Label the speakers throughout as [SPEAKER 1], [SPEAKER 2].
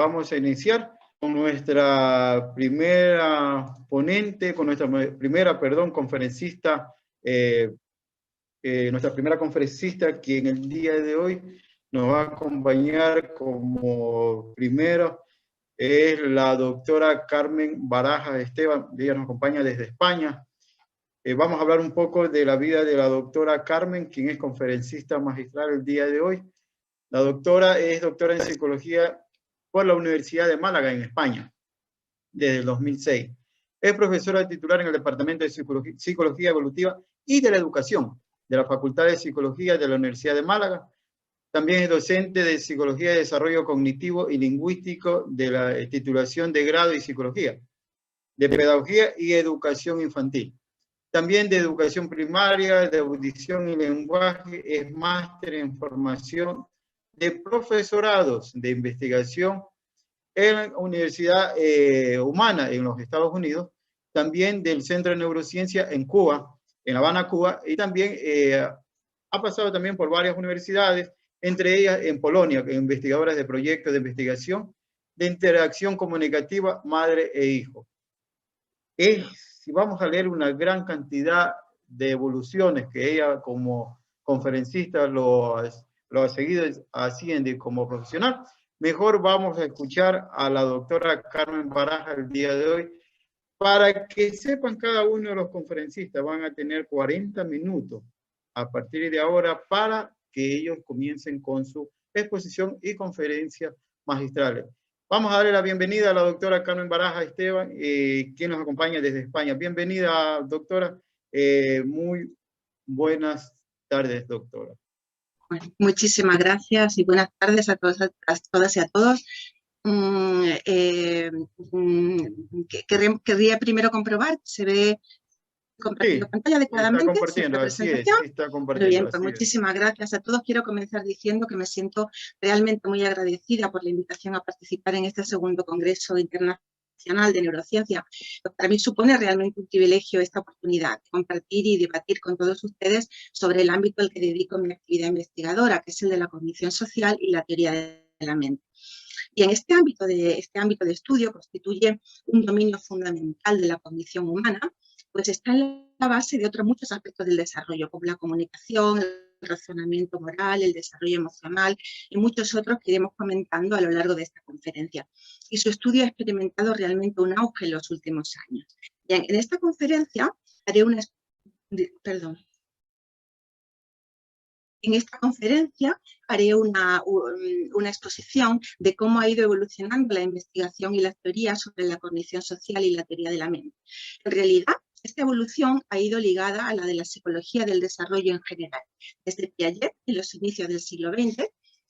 [SPEAKER 1] Vamos a iniciar con nuestra primera ponente, con nuestra primera, conferencista, nuestra primera conferencista, quien el día de hoy nos va a acompañar como primero, es la doctora Carmen Barajas Esteban. Ella nos acompaña desde España. Vamos a hablar un poco de la vida de la doctora Carmen, quien es conferencista magistral el día de hoy. La doctora es doctora en psicología por la Universidad de Málaga, en España, desde el 2006. Es profesora titular en el Departamento de Psicología Evolutiva y de la Educación de la Facultad de Psicología de la Universidad de Málaga. También es docente de Psicología de Desarrollo Cognitivo y Lingüístico de la titulación de grado y Psicología, de Pedagogía y Educación Infantil. También de Educación Primaria, de Audición y Lenguaje, es máster en formación de profesorados de investigación en la Universidad Humana en los Estados Unidos, también del Centro de Neurociencia en Cuba, en La Habana, Cuba, y también ha pasado también por varias universidades, entre ellas en Polonia, investigadoras de proyectos de investigación de interacción comunicativa madre e hijo. Si vamos a leer una gran cantidad de evoluciones que ella como conferencista lo ha seguido haciendo como profesional, mejor vamos a escuchar a la doctora Carmen Barajas el día de hoy. Para que sepan, cada uno de los conferencistas van a tener 40 minutos a partir de ahora para que ellos comiencen con su exposición y conferencias magistrales. Vamos a darle la bienvenida a la doctora Carmen Barajas Esteban, quien nos acompaña desde España. Bienvenida, doctora. Muy buenas tardes, doctora.
[SPEAKER 2] Bueno, muchísimas gracias y buenas tardes a todas y a todos. Querría primero comprobar que se ve compartiendo pantalla adecuadamente.
[SPEAKER 1] Está compartiendo, así es, sí está compartiendo.
[SPEAKER 2] Muy bien, pues muchísimas gracias a todos. Quiero comenzar diciendo que me siento realmente muy agradecida por la invitación a participar en este segundo Congreso Internacional de Neurociencia. Para mí supone realmente un privilegio esta oportunidad de compartir y debatir con todos ustedes sobre el ámbito al que dedico mi actividad investigadora, que es el de la cognición social y la teoría de la mente. Y en este ámbito de estudio constituye un dominio fundamental de la cognición humana, pues está en la base de otros muchos aspectos del desarrollo, como la comunicación, el razonamiento moral, el desarrollo emocional y muchos otros que iremos comentando a lo largo de esta conferencia. Y su estudio ha experimentado realmente un auge en los últimos años. Bien, en esta conferencia haré una... Perdón. En esta conferencia haré una exposición de cómo ha ido evolucionando la investigación y las teorías sobre la cognición social y la teoría de la mente. En realidad, esta evolución ha ido ligada a la de la psicología del desarrollo en general, desde Piaget en los inicios del siglo XX,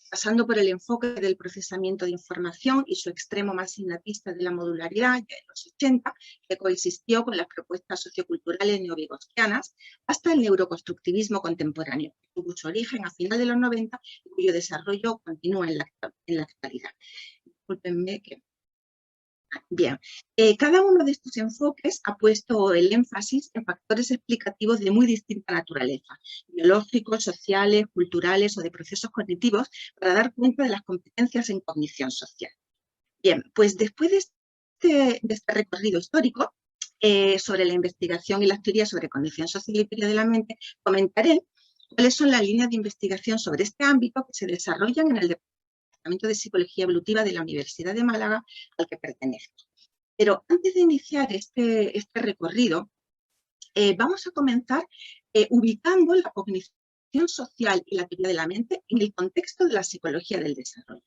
[SPEAKER 2] pasando por el enfoque del procesamiento de información y su extremo más innatista de la modularidad, ya en los 80, que coexistió con las propuestas socioculturales neovigotskianas, hasta el neuroconstructivismo contemporáneo, que tuvo su origen a final de los 90 y cuyo desarrollo continúa en la actualidad. Discúlpenme que... Bien, cada uno de estos enfoques ha puesto el énfasis en factores explicativos de muy distinta naturaleza, biológicos, sociales, culturales o de procesos cognitivos, para dar cuenta de las competencias en cognición social. Bien, pues después de este recorrido histórico sobre la investigación y las teorías sobre cognición social y teoría de la mente, comentaré cuáles son las líneas de investigación sobre este ámbito que se desarrollan en el Departamento de Psicología Evolutiva de la Universidad de Málaga, al que pertenezco. Pero antes de iniciar este recorrido, vamos a comenzar ubicando la cognición social y la teoría de la mente en el contexto de la psicología del desarrollo.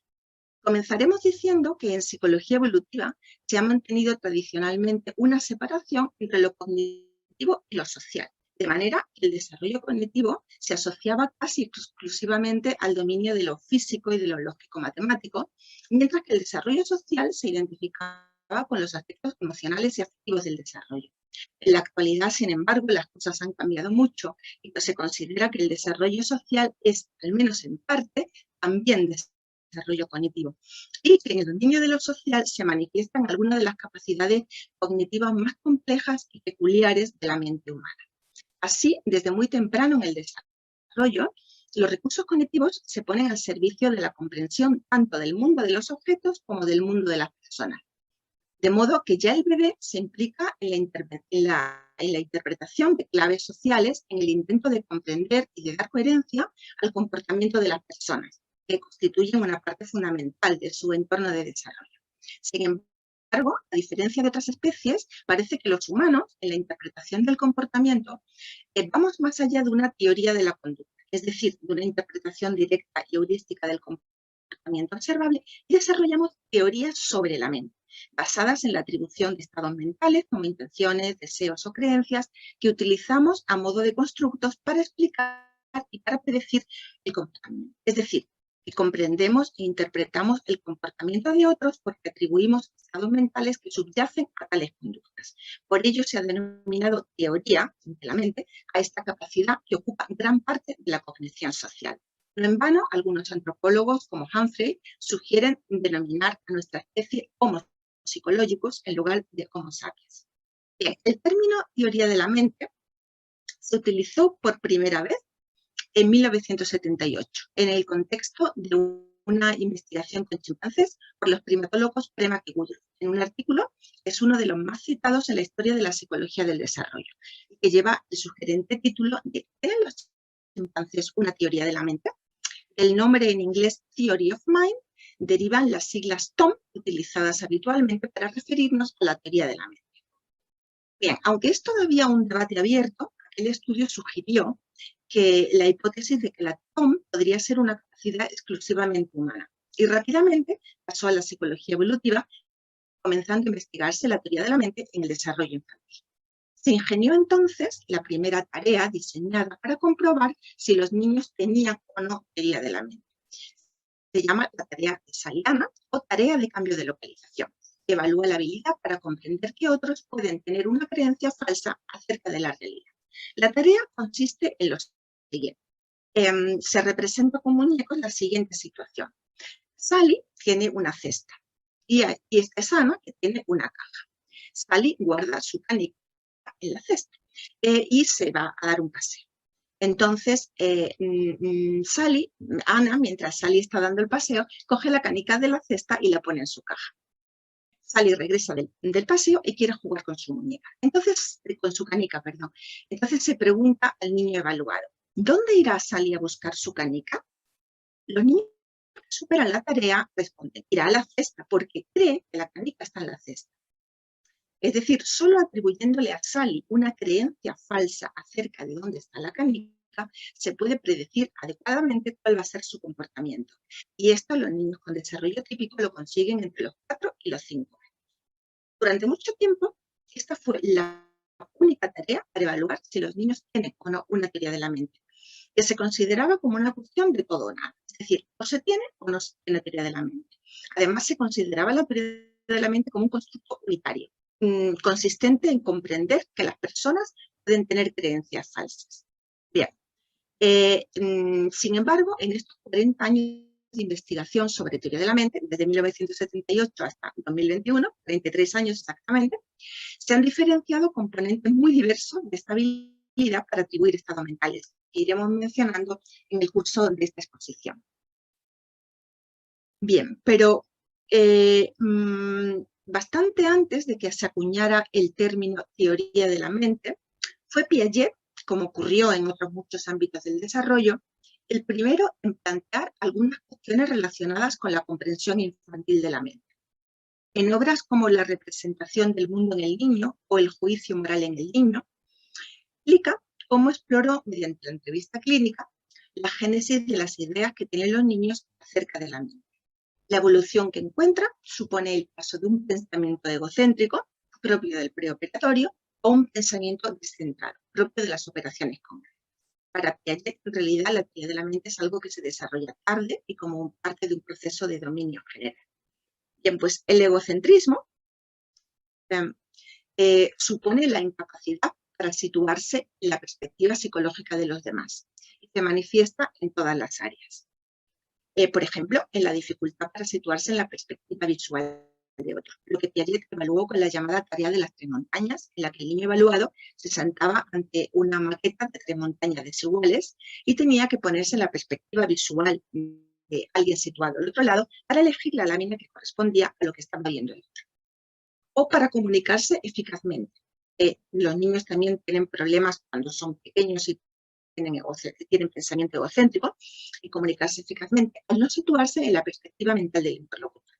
[SPEAKER 2] Comenzaremos diciendo que en psicología evolutiva se ha mantenido tradicionalmente una separación entre lo cognitivo y lo social, de manera que el desarrollo cognitivo se asociaba casi exclusivamente al dominio de lo físico y de lo lógico-matemático, mientras que el desarrollo social se identificaba con los aspectos emocionales y afectivos del desarrollo. En la actualidad, sin embargo, las cosas han cambiado mucho y se considera que el desarrollo social es, al menos en parte, también desarrollo cognitivo, y que en el dominio de lo social se manifiestan algunas de las capacidades cognitivas más complejas y peculiares de la mente humana. Así, desde muy temprano en el desarrollo, los recursos cognitivos se ponen al servicio de la comprensión tanto del mundo de los objetos como del mundo de las personas. De modo que ya el bebé se implica en la interpretación de claves sociales en el intento de comprender y de dar coherencia al comportamiento de las personas, que constituyen una parte fundamental de su entorno de desarrollo. Sin embargo, a diferencia de otras especies, parece que los humanos, en la interpretación del comportamiento, vamos más allá de una teoría de la conducta, es decir, de una interpretación directa y heurística del comportamiento observable, y desarrollamos teorías sobre la mente, basadas en la atribución de estados mentales como intenciones, deseos o creencias que utilizamos a modo de constructos para explicar y para predecir el comportamiento. Es decir, que comprendemos e interpretamos el comportamiento de otros porque atribuimos estados mentales que subyacen a tales conductas. Por ello se ha denominado teoría de la mente a esta capacidad que ocupa gran parte de la cognición social. No en vano, algunos antropólogos como Humphrey sugieren denominar a nuestra especie Homo psicológicos en lugar de Homo sapiens. Bien, el término teoría de la mente se utilizó por primera vez en 1978 en el contexto de una investigación con chimpancés por los primatólogos Prema y Woodruff, en un artículo que es uno de los más citados en la historia de la psicología del desarrollo, y que lleva el sugerente título de ¿Tienen los chimpancés una teoría de la mente? El nombre en inglés Theory of Mind derivan las siglas TOM, utilizadas habitualmente para referirnos a la teoría de la mente. Bien, aunque es todavía un debate abierto, el estudio sugirió que la hipótesis de que la TOM podría ser una capacidad exclusivamente humana, y rápidamente pasó a la psicología evolutiva, comenzando a investigarse la teoría de la mente en el desarrollo infantil. Se ingenió entonces la primera tarea diseñada para comprobar si los niños tenían o no teoría de la mente. Se llama la tarea saliana o tarea de cambio de localización, que evalúa la habilidad para comprender que otros pueden tener una creencia falsa acerca de la realidad. La tarea consiste en lo siguiente. Se representa con muñecos la siguiente situación. Sally tiene una cesta y está Sana, que tiene una caja. Sally guarda su canica en la cesta y se va a dar un paseo. Entonces, Ana, mientras Sally está dando el paseo, coge la canica de la cesta y la pone en su caja. Sally regresa del paseo y quiere jugar con su muñeca. Entonces, con su canica, perdón. Entonces se pregunta al niño evaluado, ¿dónde irá Sally a buscar su canica? Los niños que superan la tarea responden, irá a la cesta porque cree que la canica está en la cesta. Es decir, solo atribuyéndole a Sally una creencia falsa acerca de dónde está la canica, se puede predecir adecuadamente cuál va a ser su comportamiento. Y esto los niños con desarrollo típico lo consiguen entre los 4 y los 5 años. Durante mucho tiempo, esta fue la única tarea para evaluar si los niños tienen o no una teoría de la mente, que se consideraba como una cuestión de todo o nada. Es decir, o se tiene o no se tiene teoría de la mente. Además, se consideraba la teoría de la mente como un constructo unitario, consistente en comprender que las personas pueden tener creencias falsas. Bien, sin embargo, en estos 40 años de investigación sobre teoría de la mente, desde 1978 hasta 2021, 23 años exactamente, se han diferenciado componentes muy diversos de esta habilidad para atribuir estados mentales, que iremos mencionando en el curso de esta exposición. Bien, pero bastante antes de que se acuñara el término teoría de la mente, fue Piaget, como ocurrió en otros muchos ámbitos del desarrollo, el primero en plantear algunas cuestiones relacionadas con la comprensión infantil de la mente. En obras como La representación del mundo en el niño o El juicio moral en el niño, explica cómo exploró, mediante la entrevista clínica, la génesis de las ideas que tienen los niños acerca de la mente. La evolución que encuentra supone el paso de un pensamiento egocéntrico, propio del preoperatorio, o un pensamiento descentrado, propio de las operaciones concretas. Para Piaget, en realidad, la teoría de la mente es algo que se desarrolla tarde y como parte de un proceso de dominio general. Bien, pues el egocentrismo supone la incapacidad para situarse en la perspectiva psicológica de los demás y se manifiesta en todas las áreas. Por ejemplo, en la dificultad para situarse en la perspectiva visual de otro, lo que Piaget evaluó con la llamada tarea de las tres montañas, en la que el niño evaluado se sentaba ante una maqueta de tres montañas desiguales y tenía que ponerse en la perspectiva visual de alguien situado al otro lado para elegir la lámina que correspondía a lo que estaba viendo el otro. O para comunicarse eficazmente. Los niños también tienen problemas cuando son pequeños y tienen pensamiento egocéntrico, y comunicarse eficazmente al no situarse en la perspectiva mental del interlocutor.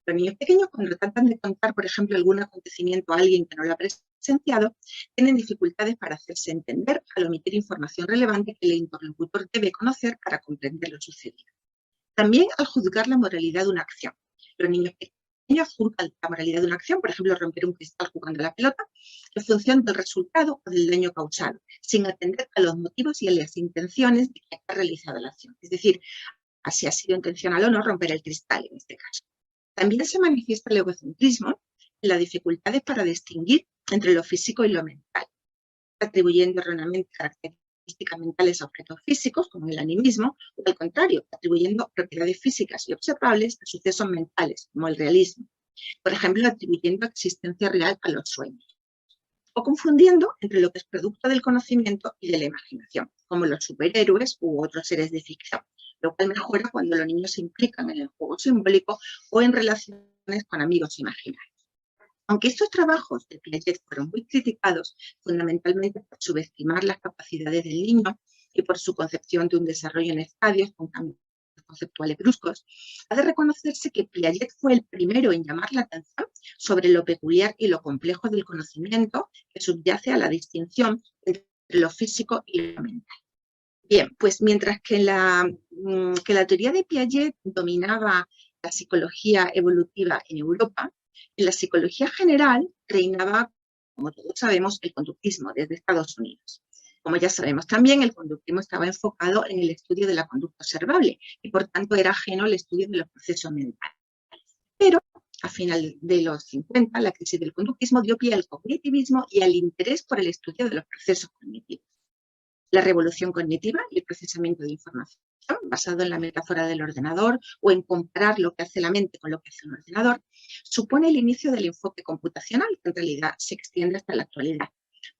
[SPEAKER 2] Los niños pequeños, cuando tratan de contar, por ejemplo, algún acontecimiento a alguien que no lo ha presenciado, tienen dificultades para hacerse entender al omitir información relevante que el interlocutor debe conocer para comprender lo sucedido. También al juzgar la moralidad de una acción. Los niños pequeños juzgan la moralidad de una acción, por ejemplo, romper un cristal jugando a la pelota, en función del resultado o del daño causado, sin atender a los motivos y a las intenciones de quien ha realizado la acción. Es decir, si ha sido intencional o no romper el cristal en este caso. También se manifiesta el egocentrismo en las dificultades para distinguir entre lo físico y lo mental, atribuyendo erróneamente características mentales a objetos físicos, como el animismo, o al contrario, atribuyendo propiedades físicas y observables a sucesos mentales, como el realismo. Por ejemplo, atribuyendo existencia real a los sueños. O confundiendo entre lo que es producto del conocimiento y de la imaginación, como los superhéroes u otros seres de ficción, lo cual mejora cuando los niños se implican en el juego simbólico o en relaciones con amigos imaginarios. Aunque estos trabajos de Piaget fueron muy criticados, fundamentalmente por subestimar las capacidades del niño y por su concepción de un desarrollo en estadios con cambios conceptuales bruscos, ha de reconocerse que Piaget fue el primero en llamar la atención sobre lo peculiar y lo complejo del conocimiento que subyace a la distinción entre lo físico y lo mental. Bien, pues mientras que la teoría de Piaget dominaba la psicología evolutiva en Europa, en la psicología general reinaba, como todos sabemos, el conductismo desde Estados Unidos. Como ya sabemos también, el conductismo estaba enfocado en el estudio de la conducta observable y por tanto era ajeno al estudio de los procesos mentales. Pero a final de los 50, la crisis del conductismo dio pie al cognitivismo y al interés por el estudio de los procesos cognitivos. La revolución cognitiva y el procesamiento de información, basado en la metáfora del ordenador o en comparar lo que hace la mente con lo que hace un ordenador, supone el inicio del enfoque computacional, que en realidad se extiende hasta la actualidad.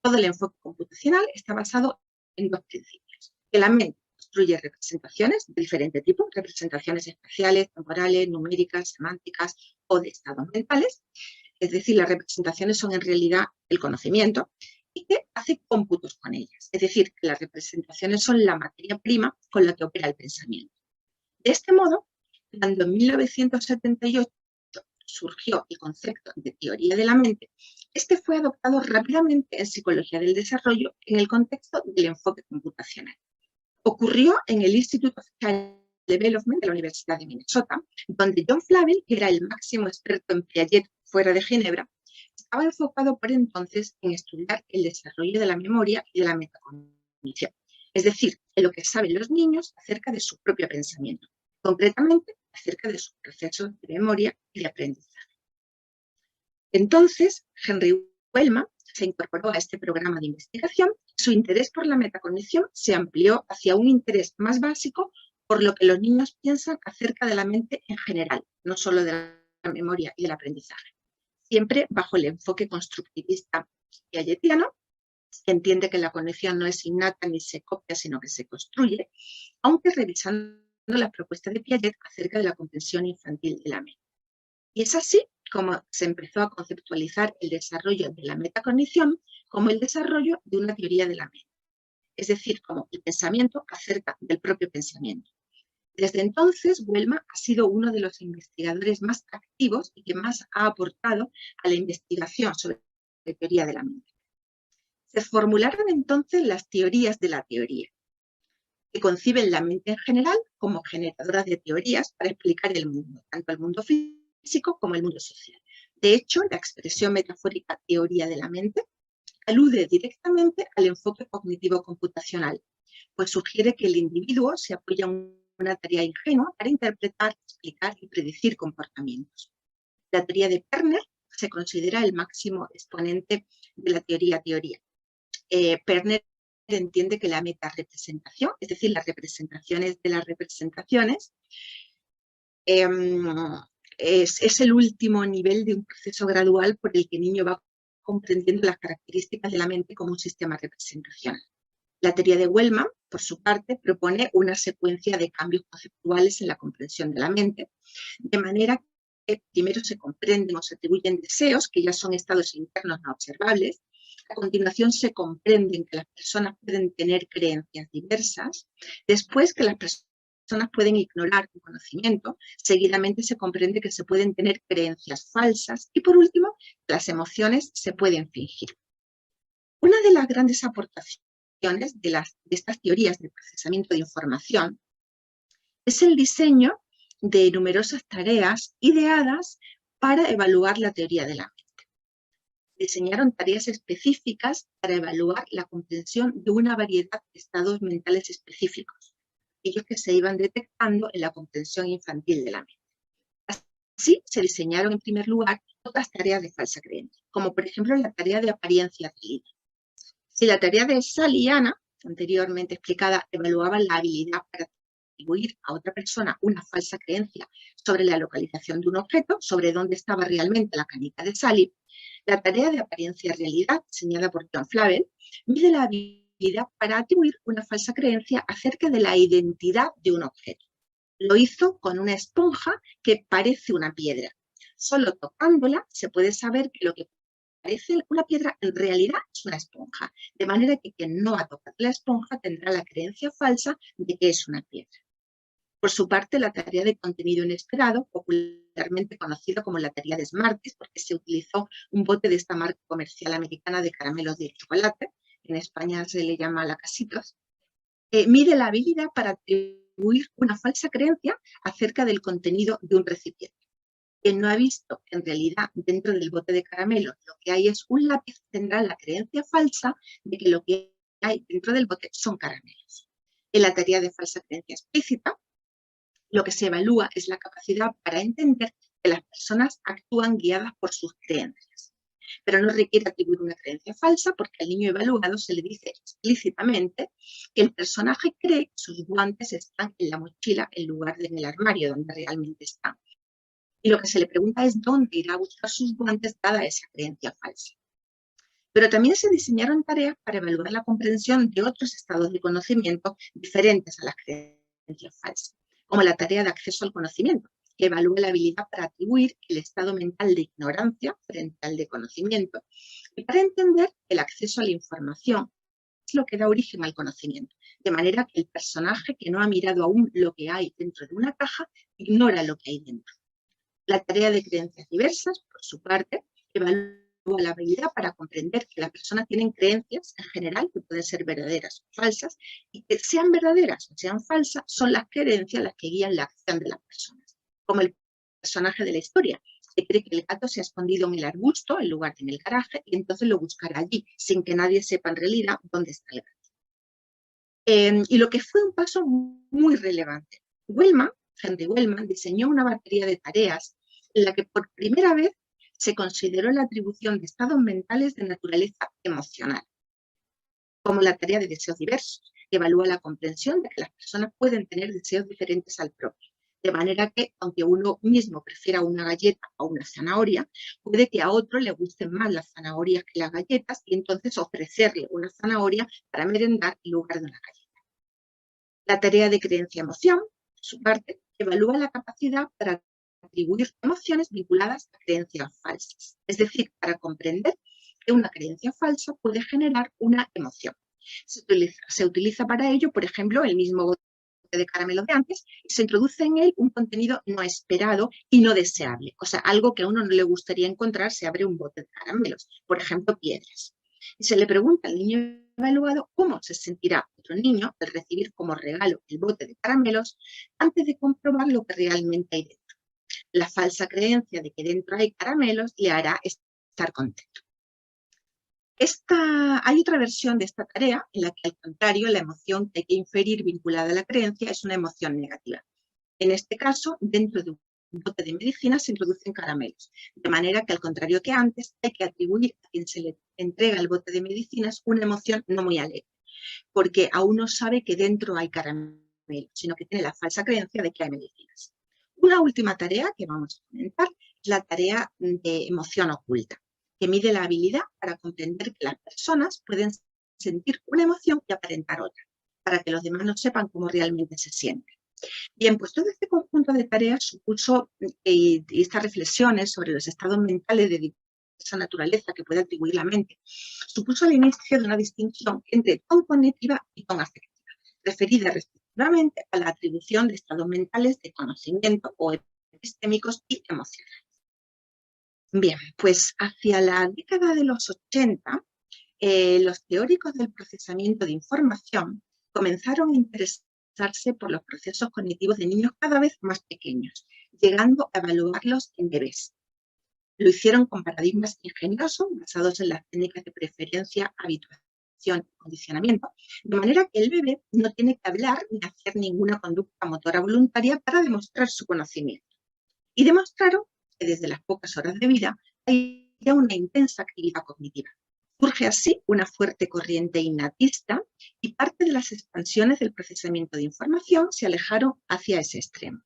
[SPEAKER 2] Todo el enfoque computacional está basado en dos principios: que la mente construye representaciones de diferente tipo, representaciones espaciales, temporales, numéricas, semánticas o de estados mentales, es decir, las representaciones son en realidad el conocimiento, y que hace cómputos con ellas, es decir, que las representaciones son la materia prima con la que opera el pensamiento. De este modo, cuando en 1978 surgió el concepto de teoría de la mente, este fue adoptado rápidamente en psicología del desarrollo en el contexto del enfoque computacional. Ocurrió en el Institute of Child Development de la Universidad de Minnesota, donde John Flavel, que era el máximo experto en Piaget fuera de Ginebra, estaba enfocado por entonces en estudiar el desarrollo de la memoria y de la metacognición, es decir, en lo que saben los niños acerca de su propio pensamiento, concretamente acerca de sus procesos de memoria y de aprendizaje. Entonces, Henry Wellman se incorporó a este programa de investigación. Su interés por la metacognición se amplió hacia un interés más básico por lo que los niños piensan acerca de la mente en general, no solo de la memoria y del aprendizaje. Siempre bajo el enfoque constructivista piagetiano, que entiende que la cognición no es innata ni se copia, sino que se construye, aunque revisando las propuestas de Piaget acerca de la comprensión infantil de la mente. Y es así como se empezó a conceptualizar el desarrollo de la metacognición como el desarrollo de una teoría de la mente, es decir, como el pensamiento acerca del propio pensamiento. Desde entonces, Wellman ha sido uno de los investigadores más activos y que más ha aportado a la investigación sobre la teoría de la mente. Se formularon entonces las teorías de la teoría, que conciben la mente en general como generadora de teorías para explicar el mundo, tanto el mundo físico como el mundo social. De hecho, la expresión metafórica teoría de la mente alude directamente al enfoque cognitivo-computacional, pues sugiere que el individuo se apoya en una tarea ingenua para interpretar, explicar y predecir comportamientos. La teoría de Perner se considera el máximo exponente de la teoría. Perner entiende que la metarepresentación, es decir, las representaciones de las representaciones, es el último nivel de un proceso gradual por el que el niño va comprendiendo las características de la mente como un sistema representacional. La teoría de Wellman, por su parte, propone una secuencia de cambios conceptuales en la comprensión de la mente, de manera que primero se comprenden o se atribuyen deseos, que ya son estados internos no observables. A continuación se comprenden que las personas pueden tener creencias diversas. Después que las personas pueden ignorar un conocimiento. Seguidamente se comprende que se pueden tener creencias falsas. Y por último, las emociones se pueden fingir. Una de las grandes aportaciones de estas teorías de procesamiento de información es el diseño de numerosas tareas ideadas para evaluar la teoría de la mente. Diseñaron tareas específicas para evaluar la comprensión de una variedad de estados mentales específicos, aquellos que se iban detectando en la comprensión infantil de la mente. Así se diseñaron en primer lugar otras tareas de falsa creencia, como por ejemplo la tarea de apariencia realidad. Si la tarea de Sally y Anna, anteriormente explicada, evaluaba la habilidad para atribuir a otra persona una falsa creencia sobre la localización de un objeto, sobre dónde estaba realmente la canica de Sally, la tarea de apariencia realidad, diseñada por John Flavel, mide la habilidad para atribuir una falsa creencia acerca de la identidad de un objeto. Lo hizo con una esponja que parece una piedra. Solo tocándola se puede saber que lo que parece una piedra en realidad es una esponja, de manera que quien no ha tocado la esponja tendrá la creencia falsa de que es una piedra. Por su parte, la tarea de contenido inesperado, popularmente conocida como la teoría de Smarties, porque se utilizó un bote de esta marca comercial americana de caramelos de chocolate, en España se le llama lacasitos, mide la habilidad para atribuir una falsa creencia acerca del contenido de un recipiente. Quien no ha visto que en realidad dentro del bote de caramelo lo que hay es un lápiz, tendrá la creencia falsa de que lo que hay dentro del bote son caramelos. En la teoría de falsa creencia explícita, lo que se evalúa es la capacidad para entender que las personas actúan guiadas por sus creencias. Pero no requiere atribuir una creencia falsa porque al niño evaluado se le dice explícitamente que el personaje cree que sus guantes están en la mochila en lugar de en el armario donde realmente están. Y lo que se le pregunta es dónde irá a buscar sus guantes dada esa creencia falsa. Pero también se diseñaron tareas para evaluar la comprensión de otros estados de conocimiento diferentes a las creencias falsas, como la tarea de acceso al conocimiento, que evalúa la habilidad para atribuir el estado mental de ignorancia frente al de conocimiento, y para entender el acceso a la información es lo que da origen al conocimiento, de manera que el personaje que no ha mirado aún lo que hay dentro de una caja ignora lo que hay dentro. La tarea de creencias diversas, por su parte, evalúa la habilidad para comprender que las personas tienen creencias en general que pueden ser verdaderas o falsas, y que sean verdaderas o sean falsas, son las creencias las que guían la acción de las personas. Como el personaje de la historia, que cree que el gato se ha escondido en el arbusto en lugar de en el garaje, y entonces lo buscará allí, sin que nadie sepa en realidad dónde está el gato. Y lo que fue un paso muy relevante. Henry Wellman diseñó una batería de tareas en la que por primera vez se consideró la atribución de estados mentales de naturaleza emocional, como la tarea de deseos diversos, que evalúa la comprensión de que las personas pueden tener deseos diferentes al propio, de manera que, aunque uno mismo prefiera una galleta o una zanahoria, puede que a otro le gusten más las zanahorias que las galletas y entonces ofrecerle una zanahoria para merendar en lugar de una galleta. La tarea de creencia-emoción, por su parte, evalúa la capacidad para atribuir emociones vinculadas a creencias falsas, es decir, para comprender que una creencia falsa puede generar una emoción. Se utiliza para ello, por ejemplo, el mismo bote de caramelo de antes y se introduce en él un contenido no esperado y no deseable, o sea, algo que a uno no le gustaría encontrar si abre un bote de caramelos, por ejemplo, piedras. Y se le pregunta al niño evaluado cómo se sentirá otro niño al recibir como regalo el bote de caramelos antes de comprobar lo que realmente hay dentro. La falsa creencia de que dentro hay caramelos le hará estar contento. Hay otra versión de esta tarea en la que, al contrario, la emoción que hay que inferir vinculada a la creencia es una emoción negativa. En este caso, dentro de un bote de medicina se introducen caramelos, de manera que, al contrario que antes, hay que atribuir a quien se le entrega el bote de medicinas una emoción no muy alegre, porque aún no sabe que dentro hay caramelos, sino que tiene la falsa creencia de que hay medicinas. Una última tarea que vamos a comentar es la tarea de emoción oculta, que mide la habilidad para comprender que las personas pueden sentir una emoción y aparentar otra, para que los demás no sepan cómo realmente se sienten. Bien, pues todo este conjunto de tareas supuso, y estas reflexiones sobre los estados mentales de diversa naturaleza que puede atribuir la mente, supuso el inicio de una distinción entre ton cognitiva y ton afectiva, referida respectivamente a la atribución de estados mentales de conocimiento o epistémicos y emocionales. Bien, pues hacia la década de los 80, los teóricos del procesamiento de información comenzaron a interesarse por los procesos cognitivos de niños cada vez más pequeños, llegando a evaluarlos en bebés. Lo hicieron con paradigmas ingeniosos basados en las técnicas de preferencia, habituación y condicionamiento, de manera que el bebé no tiene que hablar ni hacer ninguna conducta motora voluntaria para demostrar su conocimiento. Y demostraron que desde las pocas horas de vida hay ya una intensa actividad cognitiva. Surge así una fuerte corriente innatista y parte de las expansiones del procesamiento de información se alejaron hacia ese extremo.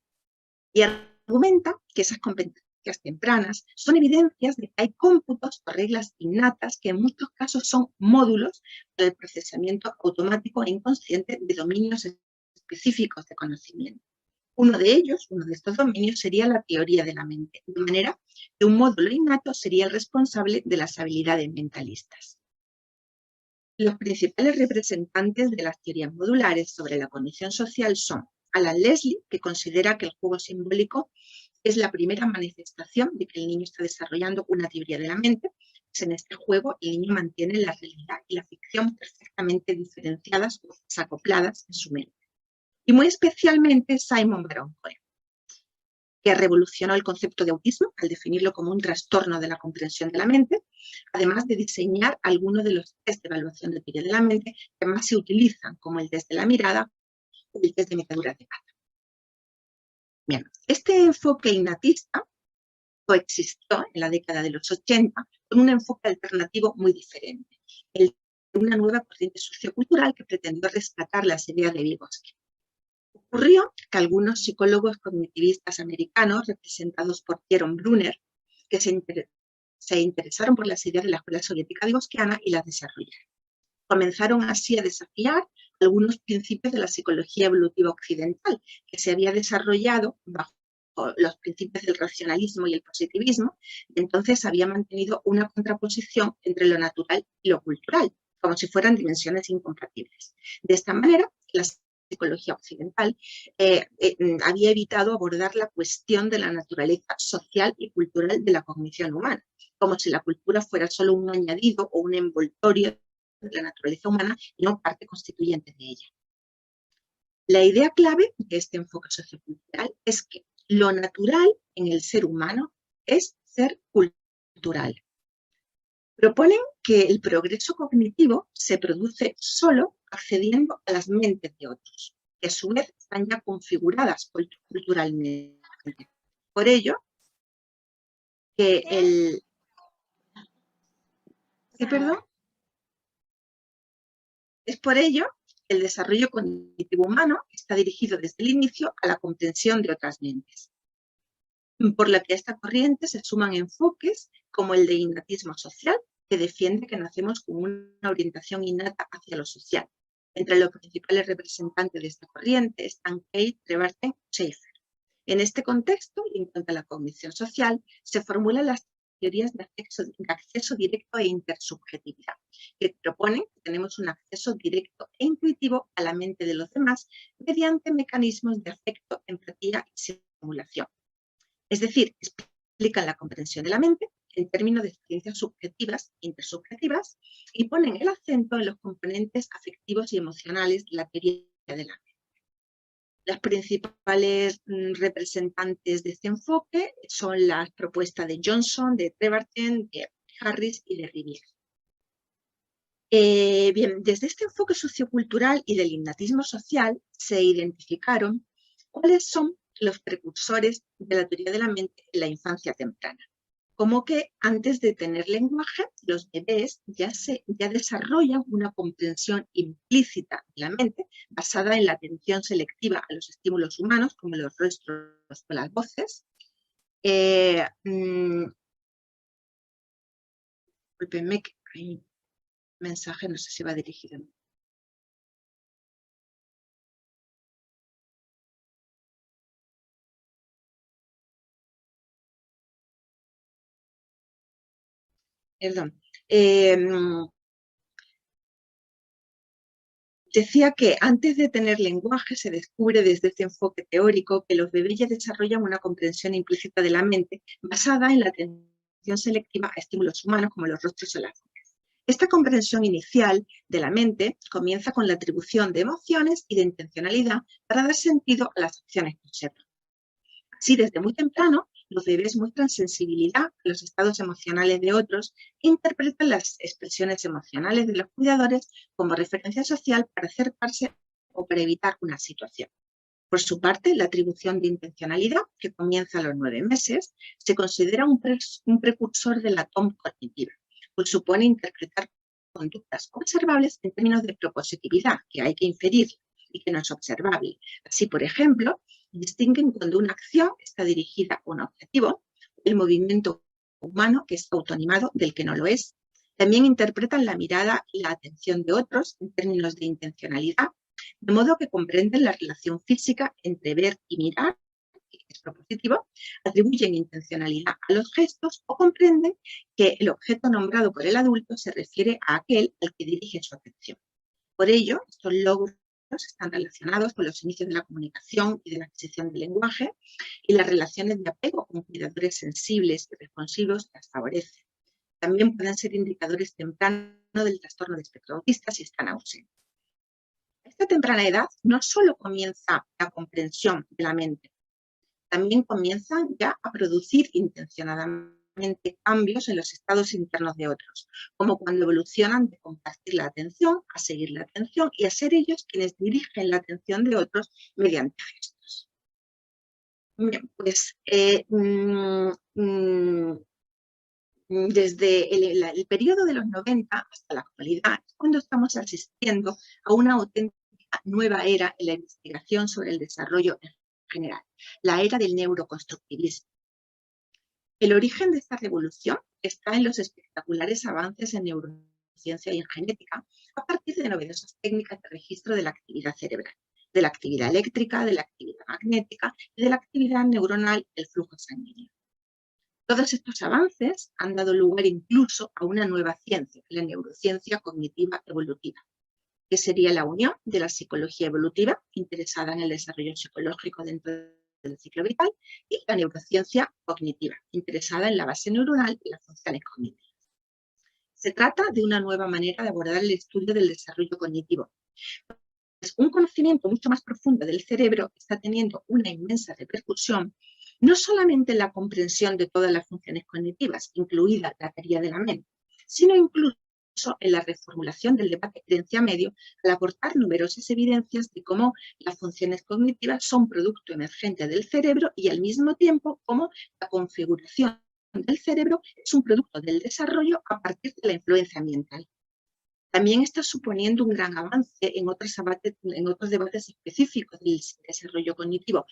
[SPEAKER 2] Y argumenta que esas competencias tempranas son evidencias de que hay cómputos o reglas innatas que en muchos casos son módulos del procesamiento automático e inconsciente de dominios específicos de conocimiento. Uno de estos dominios sería la teoría de la mente, de manera que un módulo innato sería el responsable de las habilidades mentalistas. Los principales representantes de las teorías modulares sobre la cognición social son Alan Leslie, que considera que el juego simbólico es la primera manifestación de que el niño está desarrollando una teoría de la mente, pues en este juego el niño mantiene la realidad y la ficción perfectamente diferenciadas o desacopladas en su mente. Y muy especialmente Simon Baron-Cohen, que revolucionó el concepto de autismo al definirlo como un trastorno de la comprensión de la mente, además de diseñar algunos de los test de evaluación de teoría de la mente que más se utilizan, como el test de la mirada o el test de metadura de pata. Bien, este enfoque innatista coexistió en la década de los 80 con un enfoque alternativo muy diferente, el de una nueva corriente sociocultural que pretendió rescatar las ideas de Vygotsky. Ocurrió que algunos psicólogos cognitivistas americanos, representados por Jeroen Brunner, que se interesaron por las ideas de la escuela soviética vygotskiana y las desarrollaron. Comenzaron así a desafiar algunos principios de la psicología evolutiva occidental, que se había desarrollado bajo los principios del racionalismo y el positivismo, y entonces había mantenido una contraposición entre lo natural y lo cultural, como si fueran dimensiones incompatibles. De esta manera, la psicología occidental había evitado abordar la cuestión de la naturaleza social y cultural de la cognición humana, como si la cultura fuera solo un añadido o un envoltorio de la naturaleza humana y no parte constituyente de ella. La idea clave de este enfoque sociocultural es que lo natural en el ser humano es ser cultural. Proponen que el progreso cognitivo se produce solo accediendo a las mentes de otros, que a su vez están ya configuradas culturalmente. Por ello, que el... ¿Perdón? Es por ello que el desarrollo cognitivo humano está dirigido desde el inicio a la comprensión de otras mentes. Por lo que a esta corriente se suman enfoques como el de innatismo social, que defiende que nacemos con una orientación innata hacia lo social. Entre los principales representantes de esta corriente están Kate, Treverton y Schaeffer. En este contexto, y en cuanto a la cognición social, se formulan las teorías de acceso directo e intersubjetividad, que proponen que tenemos un acceso directo e intuitivo a la mente de los demás mediante mecanismos de afecto, empatía y simulación. Es decir, explican la comprensión de la mente en términos de experiencias subjetivas e intersubjetivas y ponen el acento en los componentes afectivos y emocionales de la teoría de la mente. Las principales representantes de este enfoque son las propuestas de Johnson, de Treverton, de Harris y de Rivière. Bien, desde este enfoque sociocultural y del innatismo social se identificaron cuáles son los precursores de la teoría de la mente en la infancia temprana. Como que antes de tener lenguaje, los bebés ya desarrollan una comprensión implícita de la mente basada en la atención selectiva a los estímulos humanos, como los rostros o las voces. Discúlpenme que hay un mensaje, no sé si va dirigido a mí. Perdón. Decía que antes de tener lenguaje se descubre desde este enfoque teórico que los bebés ya desarrollan una comprensión implícita de la mente basada en la atención selectiva a estímulos humanos como los rostros o las voces. Esta comprensión inicial de la mente comienza con la atribución de emociones y de intencionalidad para dar sentido a las acciones que observan. Así, desde muy temprano, los bebés muestran sensibilidad a los estados emocionales de otros e interpretan las expresiones emocionales de los cuidadores como referencia social para acercarse o para evitar una situación. Por su parte, la atribución de intencionalidad, que comienza a los 9 meses, se considera un precursor de la TOM cognitiva, pues supone interpretar conductas observables en términos de propositividad, que hay que inferir y que no es observable. Así, por ejemplo, distinguen cuando una acción está dirigida a un objetivo, el movimiento humano que es autoanimado del que no lo es. También interpretan la mirada y la atención de otros en términos de intencionalidad, de modo que comprenden la relación física entre ver y mirar, que es propositivo, atribuyen intencionalidad a los gestos o comprenden que el objeto nombrado por el adulto se refiere a aquel al que dirige su atención. Por ello, estos logros están relacionados con los inicios de la comunicación y de la adquisición del lenguaje, y las relaciones de apego con cuidadores sensibles y responsivos las favorecen. También pueden ser indicadores tempranos del trastorno de espectro autista si están ausentes. A esta temprana edad no solo comienza la comprensión de la mente, también comienzan ya a producir intencionadamente cambios en los estados internos de otros, como cuando evolucionan de compartir la atención a seguir la atención y a ser ellos quienes dirigen la atención de otros mediante gestos. Bien, pues desde el periodo de los 90 hasta la actualidad es cuando estamos asistiendo a una auténtica nueva era en la investigación sobre el desarrollo en general, la era del neuroconstructivismo. El origen de esta revolución está en los espectaculares avances en neurociencia y en genética a partir de novedosas técnicas de registro de la actividad cerebral, de la actividad eléctrica, de la actividad magnética y de la actividad neuronal del flujo sanguíneo. Todos estos avances han dado lugar incluso a una nueva ciencia, la neurociencia cognitiva evolutiva, que sería la unión de la psicología evolutiva, interesada en el desarrollo psicológico dentro del ciclo vital, y la neurociencia cognitiva, interesada en la base neuronal y las funciones cognitivas. Se trata de una nueva manera de abordar el estudio del desarrollo cognitivo. Pues un conocimiento mucho más profundo del cerebro está teniendo una inmensa repercusión, no solamente en la comprensión de todas las funciones cognitivas, incluida la teoría de la mente, sino incluso en la reformulación del debate creencia-medio al aportar numerosas evidencias de cómo las funciones cognitivas son producto emergente del cerebro y al mismo tiempo cómo la configuración del cerebro es un producto del desarrollo a partir de la influencia ambiental. También está suponiendo un gran avance en otros debates específicos del desarrollo cognitivo,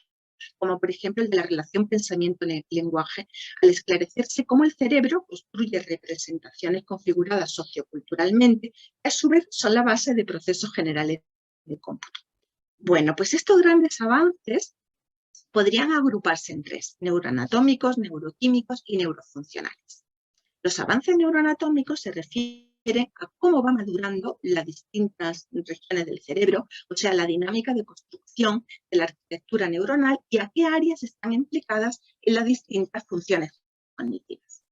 [SPEAKER 2] como por ejemplo el de la relación pensamiento-lenguaje, al esclarecerse cómo el cerebro construye representaciones configuradas socioculturalmente, que a su vez son la base de procesos generales de cómputo. Bueno, pues estos grandes avances podrían agruparse en tres: neuroanatómicos, neuroquímicos y neurofuncionales. Los avances neuroanatómicos se refieren a cómo va madurando las distintas regiones del cerebro, o sea, la dinámica de construcción de la arquitectura neuronal y a qué áreas están implicadas en las distintas funciones cognitivas.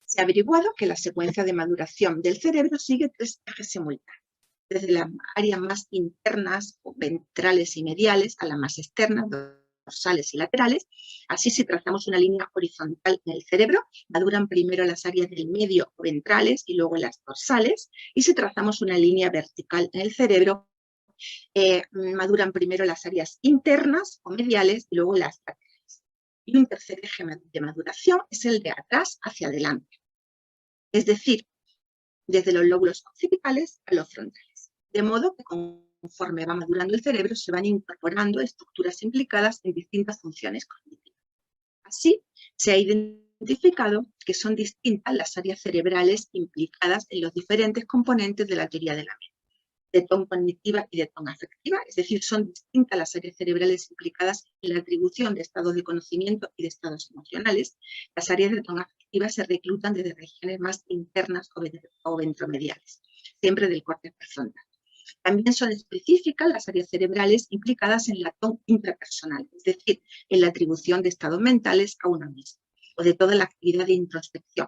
[SPEAKER 2] Se ha averiguado que la secuencia de maduración del cerebro sigue tres ejes simultáneos, desde las áreas más internas, o ventrales y mediales, a las más externas, dorsales y laterales. Así, si trazamos una línea horizontal en el cerebro, maduran primero las áreas del medio o ventrales y luego las dorsales, y si trazamos una línea vertical en el cerebro, maduran primero las áreas internas o mediales y luego las laterales. Y un tercer eje de maduración es el de atrás hacia adelante. Es decir, desde los lóbulos occipitales a los frontales. De modo que conforme va madurando el cerebro se van incorporando estructuras implicadas en distintas funciones cognitivas. Así, se ha identificado que son distintas las áreas cerebrales implicadas en los diferentes componentes de la teoría de la mente, de ton cognitiva y de ton afectiva, es decir, son distintas las áreas cerebrales implicadas en la atribución de estados de conocimiento y de estados emocionales. Las áreas de ton afectiva se reclutan desde regiones más internas o ventromediales, siempre del córtex prefrontal. También son específicas las áreas cerebrales implicadas en la ton intrapersonal, es decir, en la atribución de estados mentales a uno mismo, o de toda la actividad de introspección.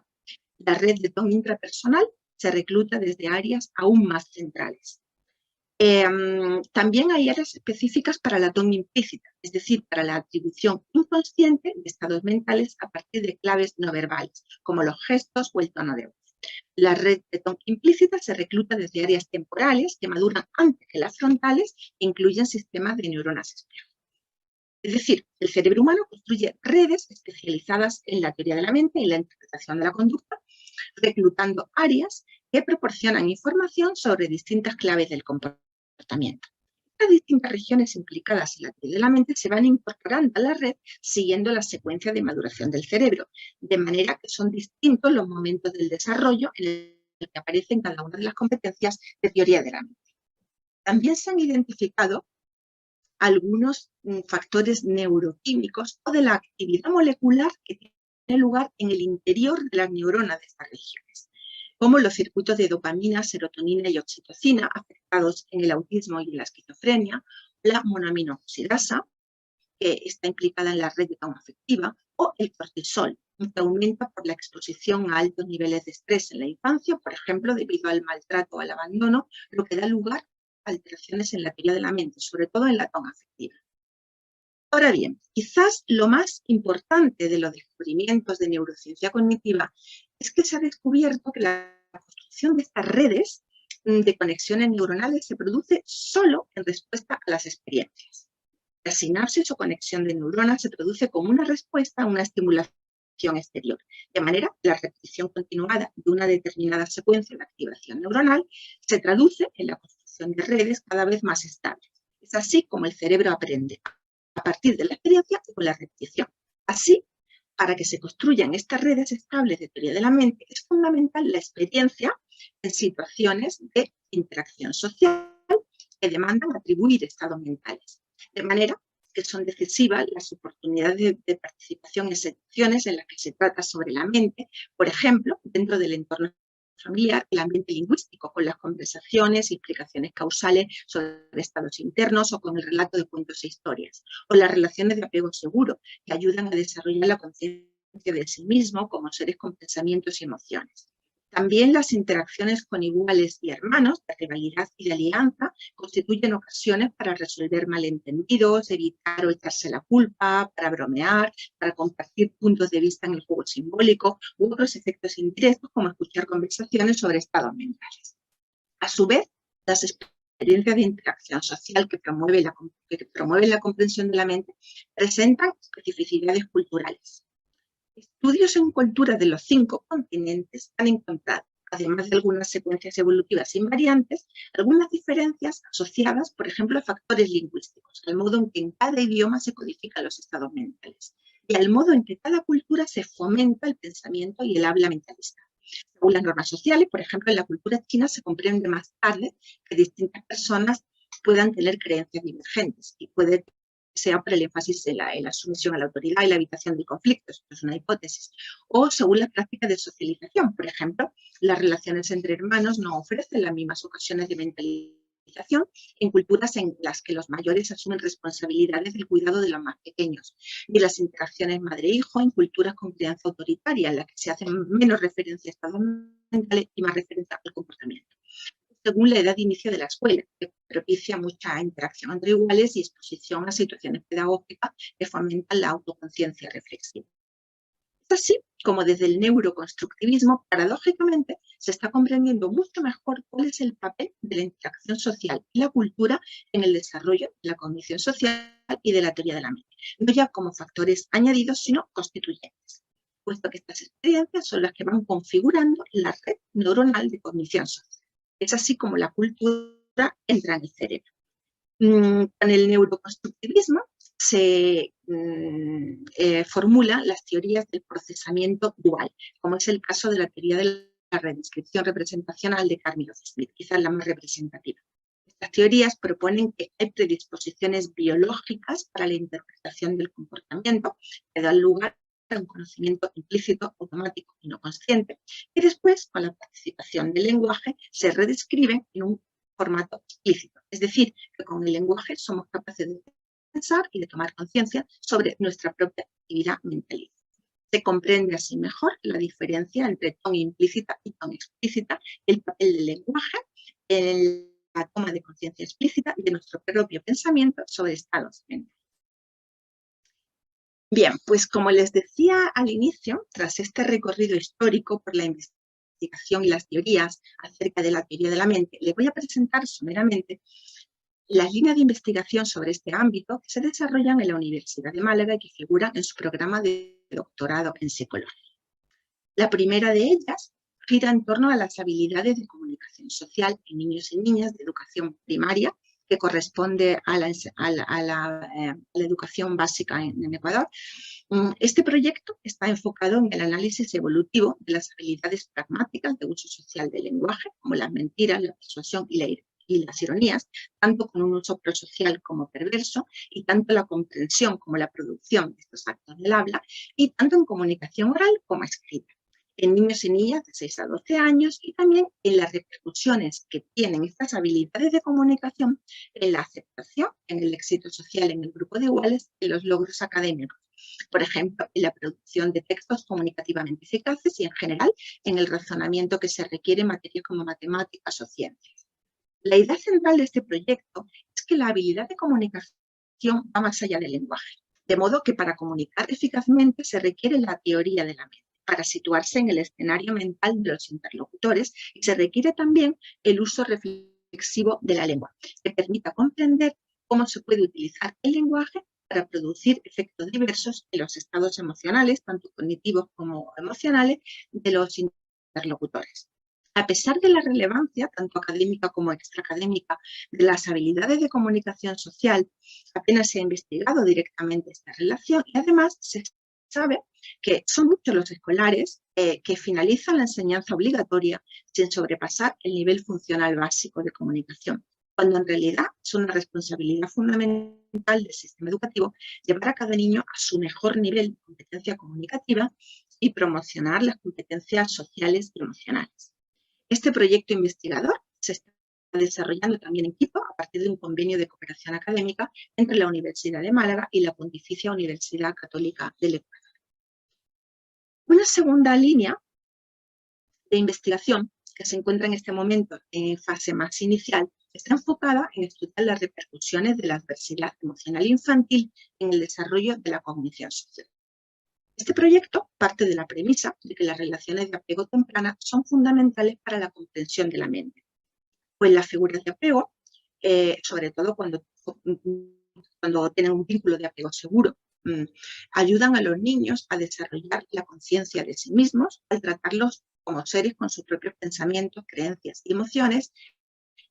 [SPEAKER 2] La red de ton intrapersonal se recluta desde áreas aún más centrales. También hay áreas específicas para la ton implícita, es decir, para la atribución inconsciente de estados mentales a partir de claves no verbales, como los gestos o el tono de voz. La red de ton implícita se recluta desde áreas temporales que maduran antes que las frontales e incluyen sistemas de neuronas espejo. Es decir, el cerebro humano construye redes especializadas en la teoría de la mente y la interpretación de la conducta, reclutando áreas que proporcionan información sobre distintas claves del comportamiento. Las distintas regiones implicadas en la teoría de la mente se van incorporando a la red siguiendo la secuencia de maduración del cerebro, de manera que son distintos los momentos del desarrollo en el que aparecen cada una de las competencias de teoría de la mente. También se han identificado algunos factores neuroquímicos o de la actividad molecular que tiene lugar en el interior de las neuronas de estas regiones, como los circuitos de dopamina, serotonina y oxitocina afectados en el autismo y en la esquizofrenia, la monoaminoxidasa, que está implicada en la red de ton afectiva, o el cortisol, que aumenta por la exposición a altos niveles de estrés en la infancia, por ejemplo, debido al maltrato o al abandono, lo que da lugar a alteraciones en la teoría de la mente, sobre todo en la ton afectiva. Ahora bien, quizás lo más importante de los descubrimientos de neurociencia cognitiva es que se ha descubierto que la construcción de estas redes de conexiones neuronales se produce solo en respuesta a las experiencias. La sinapsis o conexión de neuronas se produce como una respuesta a una estimulación exterior, de manera que la repetición continuada de una determinada secuencia de activación neuronal se traduce en la construcción de redes cada vez más estables. Es así como el cerebro aprende, a partir de la experiencia y con la repetición. Así, para que se construyan estas redes estables de teoría de la mente, es fundamental la experiencia en situaciones de interacción social que demandan atribuir estados mentales, de manera que son decisivas las oportunidades de participación en situaciones en las que se trata sobre la mente, por ejemplo, dentro del entorno familiar, el ambiente lingüístico, con las conversaciones y explicaciones causales sobre estados internos o con el relato de cuentos e historias, o las relaciones de apego seguro, que ayudan a desarrollar la conciencia de sí mismo como seres con pensamientos y emociones. También las interacciones con iguales y hermanos, de rivalidad y de alianza, constituyen ocasiones para resolver malentendidos, evitar o echarse la culpa, para bromear, para compartir puntos de vista en el juego simbólico u otros efectos indirectos como escuchar conversaciones sobre estados mentales. A su vez, las experiencias de interacción social que promueven la comprensión de la mente presentan especificidades culturales. Estudios en culturas de los 5 continentes han encontrado, además de algunas secuencias evolutivas invariantes, algunas diferencias asociadas, por ejemplo, a factores lingüísticos, al modo en que en cada idioma se codifican los estados mentales y al modo en que cada cultura se fomenta el pensamiento y el habla mentalista. Según las normas sociales, por ejemplo, en la cultura china se comprende más tarde que distintas personas puedan tener creencias divergentes y puede sea por el énfasis en la sumisión a la autoridad y la evitación de conflictos, esto es una hipótesis, o según las prácticas de socialización. Por ejemplo, las relaciones entre hermanos no ofrecen las mismas ocasiones de mentalización en culturas en las que los mayores asumen responsabilidades del cuidado de los más pequeños, y las interacciones madre-hijo en culturas con crianza autoritaria, en las que se hacen menos referencia a estados mentales y más referencia al comportamiento, según la edad de inicio de la escuela, que propicia mucha interacción entre iguales y exposición a situaciones pedagógicas que fomentan la autoconciencia reflexiva. Es así como desde el neuroconstructivismo, paradójicamente, se está comprendiendo mucho mejor cuál es el papel de la interacción social y la cultura en el desarrollo de la cognición social y de la teoría de la mente, no ya como factores añadidos, sino constituyentes. puesto que estas experiencias son las que van configurando la red neuronal de cognición social. Es así como la cultura entra en el cerebro. Con el neuroconstructivismo se formulan las teorías del procesamiento dual, como es el caso de la teoría de la redescripción representacional de Carl Milov Smith, quizás la más representativa. Estas teorías proponen que hay predisposiciones biológicas para la interpretación del comportamiento que dan lugar a un conocimiento implícito, automático y no consciente, y después, con la participación del lenguaje, se redescriben en un formato explícito. Es decir, que con el lenguaje somos capaces de pensar y de tomar conciencia sobre nuestra propia actividad mental. Se comprende así mejor la diferencia entre ton implícita y ton explícita, el papel del lenguaje en la toma de conciencia explícita de nuestro propio pensamiento sobre estados mentales. Bien, pues como les decía al inicio, tras este recorrido histórico por la investigación y las teorías acerca de la teoría de la mente, les voy a presentar someramente las líneas de investigación sobre este ámbito que se desarrollan en la Universidad de Málaga y que figuran en su programa de doctorado en psicología. La primera de ellas gira en torno a las habilidades de comunicación social en niños y niñas de educación primaria, que corresponde a la educación básica en Ecuador. Este proyecto está enfocado en el análisis evolutivo de las habilidades pragmáticas de uso social del lenguaje, como las mentiras, la persuasión y las ironías, tanto con un uso prosocial como perverso, y tanto la comprensión como la producción de estos actos del habla, y tanto en comunicación oral como escrita, en niños y niñas de 6 a 12 años, y también en las repercusiones que tienen estas habilidades de comunicación en la aceptación, en el éxito social en el grupo de iguales, en los logros académicos. Por ejemplo, en la producción de textos comunicativamente eficaces y, en general, en el razonamiento que se requiere en materias como matemáticas o ciencias. La idea central de este proyecto es que la habilidad de comunicación va más allá del lenguaje, de modo que para comunicar eficazmente se requiere la teoría de la mente, para situarse en el escenario mental de los interlocutores, y se requiere también el uso reflexivo de la lengua, que permita comprender cómo se puede utilizar el lenguaje para producir efectos diversos en los estados emocionales, tanto cognitivos como emocionales, de los interlocutores. A pesar de la relevancia, tanto académica como extraacadémica, de las habilidades de comunicación social, apenas se ha investigado directamente esta relación, y además se sabe que son muchos los escolares que finalizan la enseñanza obligatoria sin sobrepasar el nivel funcional básico de comunicación, cuando en realidad es una responsabilidad fundamental del sistema educativo llevar a cada niño a su mejor nivel de competencia comunicativa y promocionar las competencias sociales y emocionales. Este proyecto investigador se está desarrollando también en Quito a partir de un convenio de cooperación académica entre la Universidad de Málaga y la Pontificia Universidad Católica del Ecuador. Una segunda línea de investigación que se encuentra en este momento en fase más inicial está enfocada en estudiar las repercusiones de la adversidad emocional infantil en el desarrollo de la cognición social. Este proyecto parte de la premisa de que las relaciones de apego temprana son fundamentales para la comprensión de la mente, pues las figuras de apego, sobre todo cuando tienen un vínculo de apego seguro, ayudan a los niños a desarrollar la conciencia de sí mismos al tratarlos como seres con sus propios pensamientos, creencias y emociones,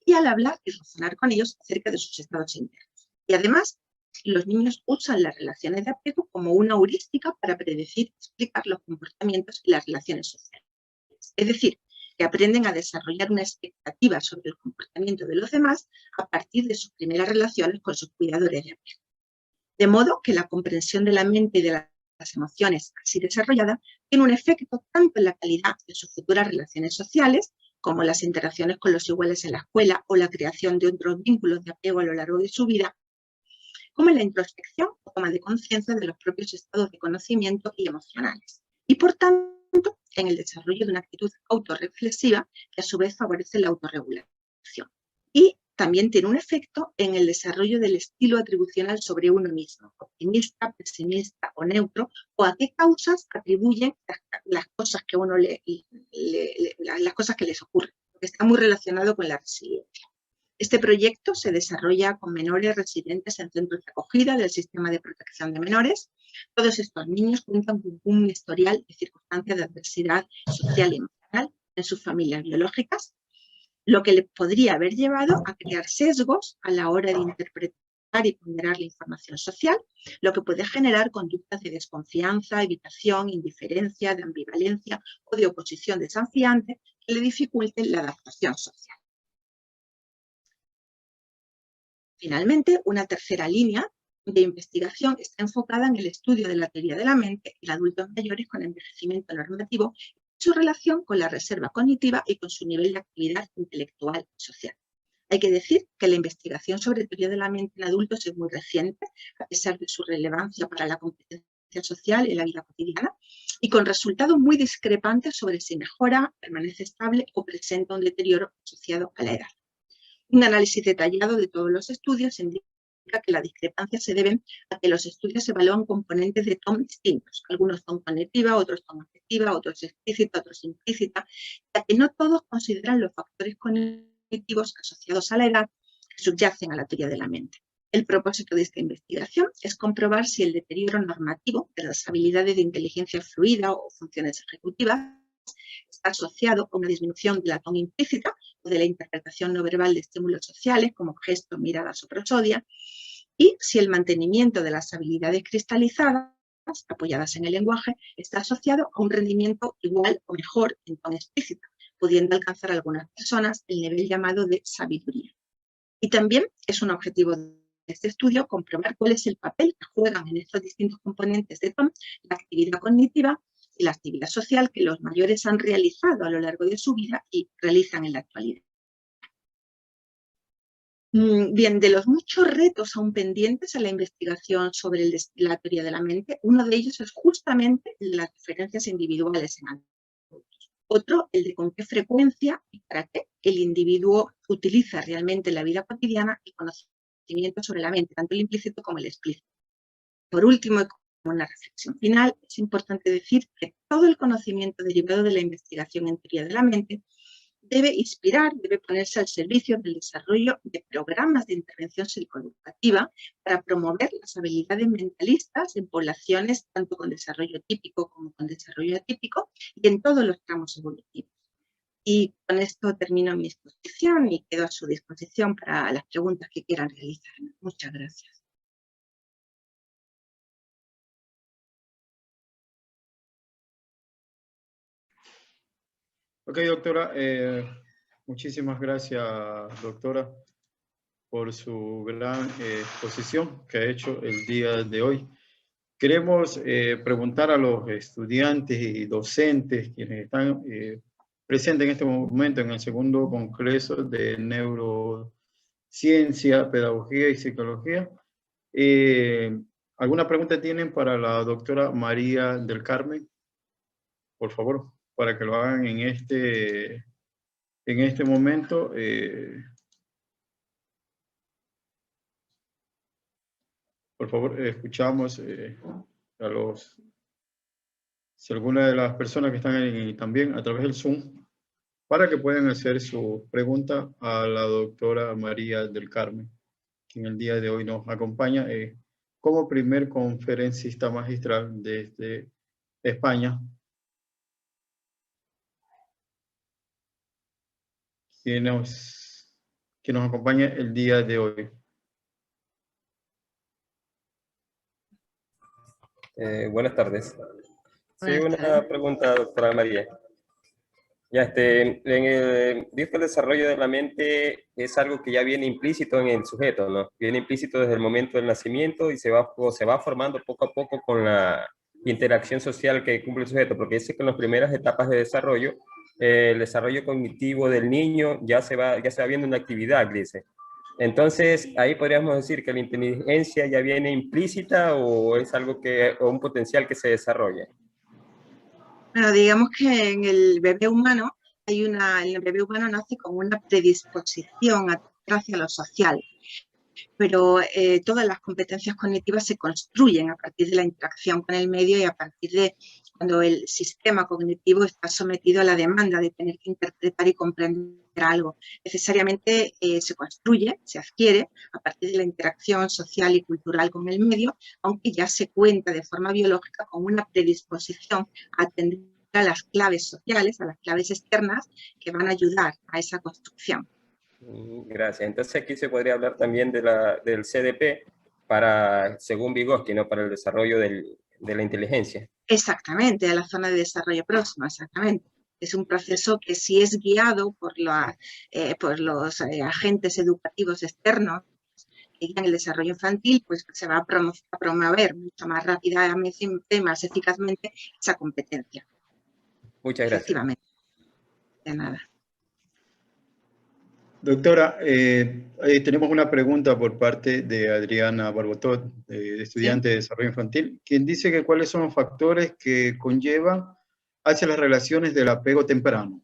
[SPEAKER 2] y al hablar y razonar con ellos acerca de sus estados internos. Y además, los niños usan las relaciones de apego como una heurística para predecir y explicar los comportamientos y las relaciones sociales. Es decir, que aprenden a desarrollar una expectativa sobre el comportamiento de los demás a partir de sus primeras relaciones con sus cuidadores de apego. De modo que la comprensión de la mente y de las emociones así desarrollada tiene un efecto tanto en la calidad de sus futuras relaciones sociales, como las interacciones con los iguales en la escuela o la creación de otros vínculos de apego a lo largo de su vida, como en la introspección o toma de conciencia de los propios estados de conocimiento y emocionales. Y por tanto, en el desarrollo de una actitud autorreflexiva que a su vez favorece la autorregulación. Y también tiene un efecto en el desarrollo del estilo atribucional sobre uno mismo, optimista, pesimista o neutro, o a qué causas atribuyen las cosas que uno las cosas que les ocurren, porque está muy relacionado con la resiliencia. Este proyecto se desarrolla con menores residentes en centros de acogida del sistema de protección de menores, Todos estos niños cuentan con un historial de circunstancias de adversidad social y emocional en sus familias biológicas, lo que les podría haber llevado a crear sesgos a la hora de interpretar y ponderar la información social, lo que puede generar conductas de desconfianza, evitación, indiferencia, de ambivalencia o de oposición desafiante que le dificulten la adaptación social. Finalmente, una tercera línea de investigación está enfocada en el estudio de la teoría de la mente en adultos mayores con envejecimiento normativo y su relación con la reserva cognitiva y con su nivel de actividad intelectual y social. Hay que decir que la investigación sobre teoría de la mente en adultos es muy reciente, a pesar de su relevancia para la competencia social en la vida cotidiana, y con resultados muy discrepantes sobre si mejora, permanece estable o presenta un deterioro asociado a la edad. Un análisis detallado de todos los estudios indica que las discrepancias se deben a que los estudios evalúan componentes de TOM distintos. Algunos son cognitiva, otros son afectiva, otros explícita, otros implícita, ya que no todos consideran los factores cognitivos asociados a la edad que subyacen a la teoría de la mente. El propósito de esta investigación es comprobar si el deterioro normativo de las habilidades de inteligencia fluida o funciones ejecutivas está asociado a una disminución de la TOM implícita o de la interpretación no verbal de estímulos sociales como gestos, miradas o prosodia, y si el mantenimiento de las habilidades cristalizadas apoyadas en el lenguaje está asociado a un rendimiento igual o mejor en TOM explícita, pudiendo alcanzar algunas personas el nivel llamado de sabiduría. Y también es un objetivo de este estudio comprobar cuál es el papel que juegan en estos distintos componentes de TOM la actividad cognitiva y la actividad social que los mayores han realizado a lo largo de su vida y realizan en la actualidad. Bien, de los muchos retos aún pendientes en la investigación sobre la teoría de la mente, uno de ellos es justamente el de las diferencias individuales en adultos. Otro, el de con qué frecuencia y para qué el individuo utiliza realmente en la vida cotidiana el conocimiento sobre la mente, tanto el implícito como el explícito. Por último, como una reflexión final, es importante decir que todo el conocimiento derivado de la investigación en teoría de la mente debe inspirar, debe ponerse al servicio del desarrollo de programas de intervención psicoeducativa para promover las habilidades mentalistas en poblaciones tanto con desarrollo típico como con desarrollo atípico y en todos los tramos evolutivos. Y con esto termino mi exposición y quedo a su disposición para las preguntas que quieran realizar. Muchas gracias.
[SPEAKER 1] Ok, doctora. Muchísimas gracias, doctora, por su gran exposición que ha hecho el día de hoy. Queremos preguntar a los estudiantes y docentes quienes están presentes en este momento en el segundo congreso de Neurociencia, Pedagogía y Psicología. ¿Alguna pregunta tienen para la doctora María del Carmen? Por favor, para que lo hagan en este momento. Por favor, escuchamos a si alguna de las personas que están ahí también a través del Zoom, para que puedan hacer su pregunta a la doctora María del Carmen, quien el día de hoy nos acompaña como primer conferencista magistral desde España, que nos acompaña el día de hoy.
[SPEAKER 3] Buenas tardes. Sí, una pregunta, doctora María. Ya, digo que el desarrollo de la mente es algo que ya viene implícito en el sujeto, ¿no? Viene implícito desde el momento del nacimiento y se va formando poco a poco con la interacción social que cumple el sujeto, porque dice que en las primeras etapas de desarrollo, el desarrollo cognitivo del niño ya se va viendo una actividad, dice. Entonces, ahí podríamos decir que la inteligencia ya viene implícita o es algo o un potencial que se desarrolla.
[SPEAKER 2] Bueno, digamos que en el bebé humano el bebé humano nace con una predisposición hacia lo social, pero todas las competencias cognitivas se construyen a partir de la interacción con el medio y a partir de cuando el sistema cognitivo está sometido a la demanda de tener que interpretar y comprender algo. Necesariamente se construye, se adquiere a partir de la interacción social y cultural con el medio, aunque ya se cuenta de forma biológica con una predisposición a atender a las claves sociales, a las claves externas que van a ayudar a esa construcción.
[SPEAKER 3] Gracias. Entonces aquí se podría hablar también del CDP para, según Vygotsky, ¿no? Para el desarrollo de la inteligencia.
[SPEAKER 2] Exactamente, a la zona de desarrollo próximo, exactamente. Es un proceso que si es guiado por los agentes educativos externos que guían el desarrollo infantil, pues se va a promover mucho más rápidamente y más eficazmente esa competencia.
[SPEAKER 3] Muchas gracias.
[SPEAKER 2] Efectivamente. De nada.
[SPEAKER 1] Doctora, tenemos una pregunta por parte de Adriana Barbotot, estudiante de Desarrollo Infantil, quien dice que cuáles son los factores que conllevan hacia las relaciones del apego temprano.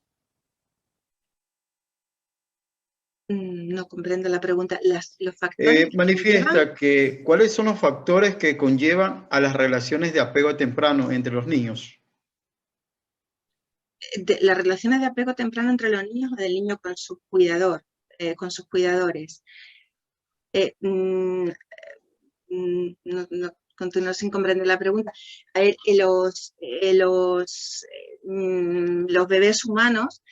[SPEAKER 2] No comprendo la pregunta. Los factores
[SPEAKER 1] manifiesta que cuáles son los factores que conllevan a las relaciones de apego temprano entre los niños.
[SPEAKER 2] Las relaciones de apego temprano entre los niños o del niño con su cuidador, con sus cuidadores. Continúo sin comprender la pregunta. A ver, los bebés humanos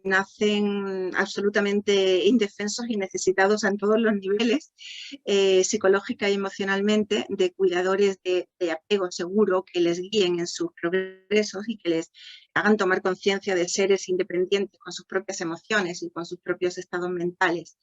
[SPEAKER 2] nacen absolutamente indefensos y necesitados en todos los niveles, psicológica y emocionalmente, de cuidadores de apego seguro que les guíen en sus progresos y que les hagan tomar conciencia de seres independientes con sus propias emociones y con sus propios estados mentales.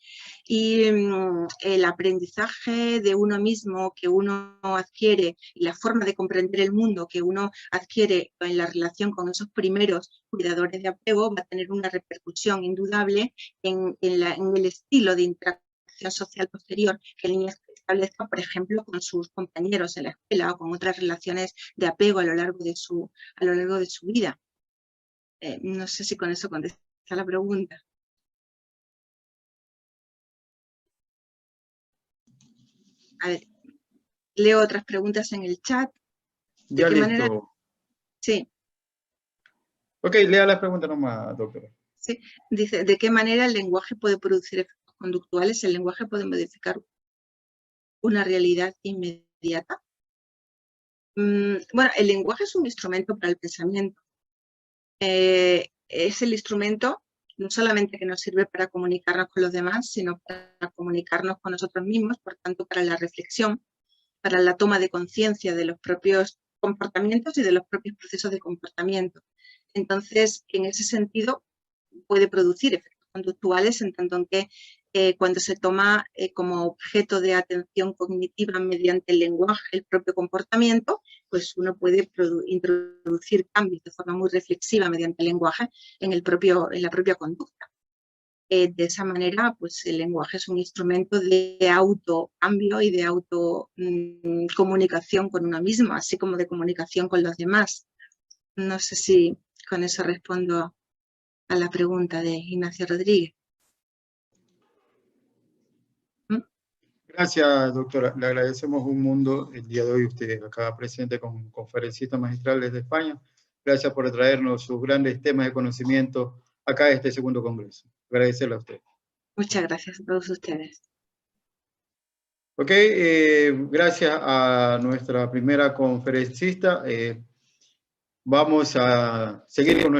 [SPEAKER 2] Y el aprendizaje de uno mismo que uno adquiere y la forma de comprender el mundo que uno adquiere en la relación con esos primeros cuidadores de apego va a tener una repercusión indudable en el estilo de interacción social posterior que el niño establezca, por ejemplo, con sus compañeros en la escuela o con otras relaciones de apego a lo largo de su vida. No sé si con eso contesta la pregunta. A ver, leo otras preguntas en el chat.
[SPEAKER 1] Ya listo.
[SPEAKER 2] Manera? Sí.
[SPEAKER 1] Ok, lea la pregunta nomás, doctora.
[SPEAKER 2] Sí, dice, ¿de qué manera el lenguaje puede producir efectos conductuales? ¿El lenguaje puede modificar una realidad inmediata? Bueno, el lenguaje es un instrumento para el pensamiento. Es el instrumento no solamente que nos sirve para comunicarnos con los demás, sino para comunicarnos con nosotros mismos, por tanto, para la reflexión, para la toma de conciencia de los propios comportamientos y de los propios procesos de comportamiento. Entonces, en ese sentido, puede producir efectos conductuales en tanto en que cuando se toma como objeto de atención cognitiva mediante el lenguaje, el propio comportamiento, pues uno puede introducir cambios de forma muy reflexiva mediante el lenguaje en la propia conducta. De esa manera, pues el lenguaje es un instrumento de autocambio y de autocomunicación con uno mismo, así como de comunicación con los demás. No sé si con eso respondo a la pregunta de Ignacio Rodríguez.
[SPEAKER 1] Gracias, doctora. Le agradecemos un mundo el día de hoy, usted acá presente con conferencistas magistrales de España. Gracias por traernos sus grandes temas de conocimiento acá a este segundo congreso. Agradecerle a usted.
[SPEAKER 2] Muchas gracias a todos ustedes.
[SPEAKER 1] Ok, gracias a nuestra primera conferencista. Vamos a seguir con nuestra